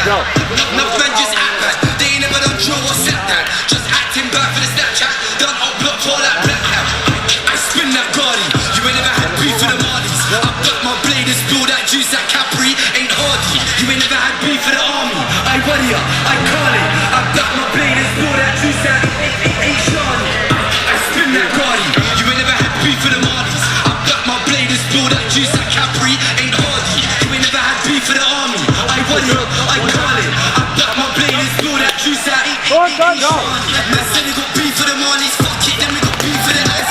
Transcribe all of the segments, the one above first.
Go. No friend just act bad. They ain't never done show or set that. Just acting bad for the Snapchat. Done up block for that black cap. I spin that Cardi. You ain't never had beef for the Marlies. I got my blade and spill that juice. That Capri ain't hardy. You ain't never had beef for the army. I worry ya, I call it. I got my blade and spill that juice. That ain't Shawty. I spin that Cardi. You ain't never had beef for the Marlies. I got my blade and spill that juice. That Capri ain't hardy. You ain't never had beef for the army. I worry ya, I call it. I got my blade and spill that juice. That ain't Shawty. Let's say they got beef for the Marlies. Fuck it, then we got beef for the S.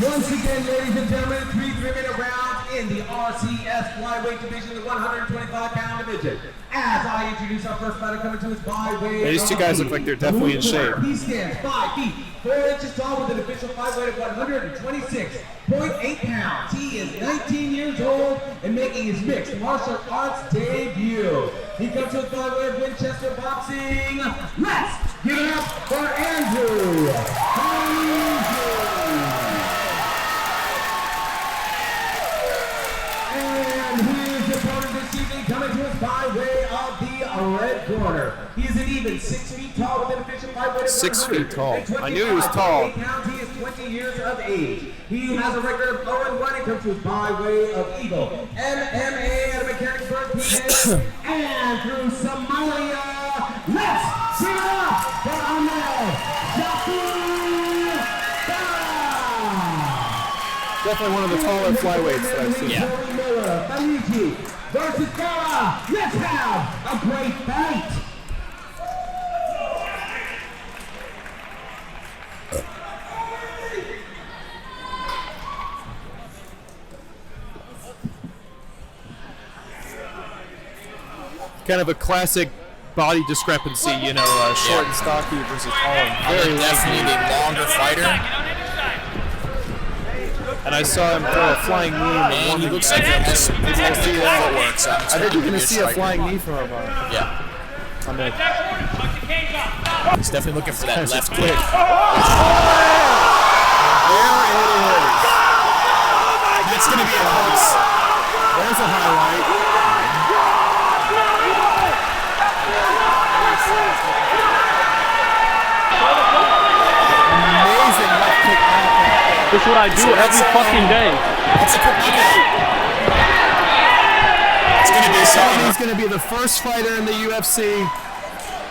Once again, ladies and gentlemen, 3-minute round in the RCS flyweight division, the 125-pound division. As I introduce our first fighter coming to us by way of These two guys look like they're definitely in shape. He stands 5 feet 4 inches tall with an official fight weight of 126.8 pounds. He is 19 years old and making his mixed martial arts debut. He comes to us by way of Winchester Boxing. Let's give it up for Andrew. And here's the opponent this evening coming to us by way of the red corner. He is an even 6 feet tall with an official fight weight of 6 feet tall. I knew he was tall. He is 20 years of age. He has a record of 0-1 and comes to us by way of Eagle MMA out of Mechanicsburg, PA. And through Somalia, let's see it up for Shafii. Definitely one of the taller flyweights that I've seen. Felegie versus Farah. Let's have a great fight. Kind of a classic body discrepancy, you know, short and stocky versus tall and very definitely the longer fighter. And I saw him throw a flying knee. And he looks like he has footwork. So I think you're going to see a flying knee from him. Yeah. I'm like, he's definitely looking for that left quick. kick. There it is. That's going to be a close. There's a highlight. Amazing left kick. This is what I do every fucking day. That's a quick knockout. It's going to be something. He's going to be the first fighter in the UFC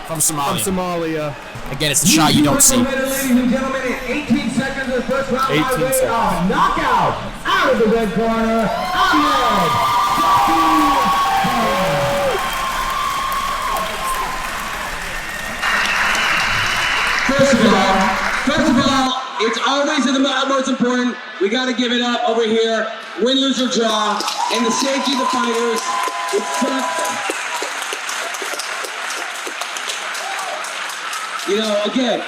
From Somalia. Again, it's the shot you don't see. Ladies and gentlemen, in 18 seconds of the first round, 18 by way seconds. of knockout out of the red corner, Ahmed Shafii. First of all, it's always in the most important. We got to give it up over here. Win, lose, or draw. And the safety of the fighters. It's you know, again,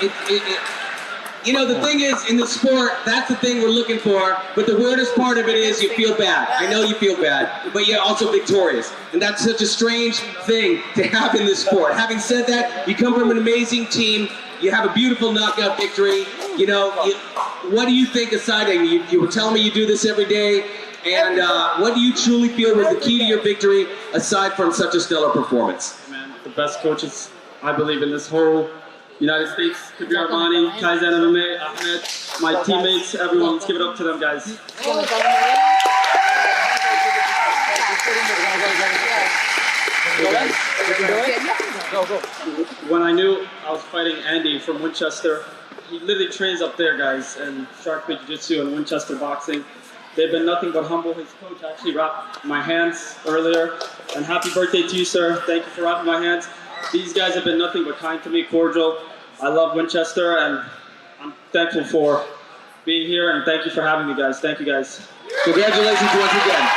you know, the thing is, in the sport, that's the thing we're looking for, but the weirdest part of it is you feel bad. I know you feel bad, but you're also victorious. And that's such a strange thing to have in this sport. Having said that, you come from an amazing team, you have a beautiful knockout victory. You know, what do you think aside? You were telling me you do this every day, and what do you truly feel was the key to your victory, aside from such a stellar performance? Man, the best coaches, I believe, in this whole United States, Kabir Armani, Kaizen MMA, Ahmed, my teammates, everyone. Let's give it up to them, guys. When I knew I was fighting Andy from Winchester, he literally trains up there, guys, and Shark Pit Jiu-Jitsu and Winchester Boxing. They've been nothing but humble. His coach actually wrapped my hands earlier. And happy birthday to you, sir. Thank you for wrapping my hands. These guys have been nothing but kind to me, cordial. I love Winchester, and I'm thankful for being here, and thank you for having me, guys. Thank you, guys. Congratulations once again.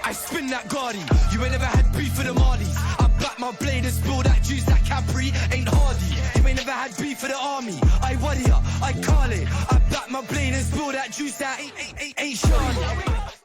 I spin that Gardy. You ain't never had beef for the Marlies. I back my blade and spill that juice. That Capri ain't hardy. You ain't never had beef for the army. I worry ya, I call it. I back my blade and spill that juice. That ain't Shawty.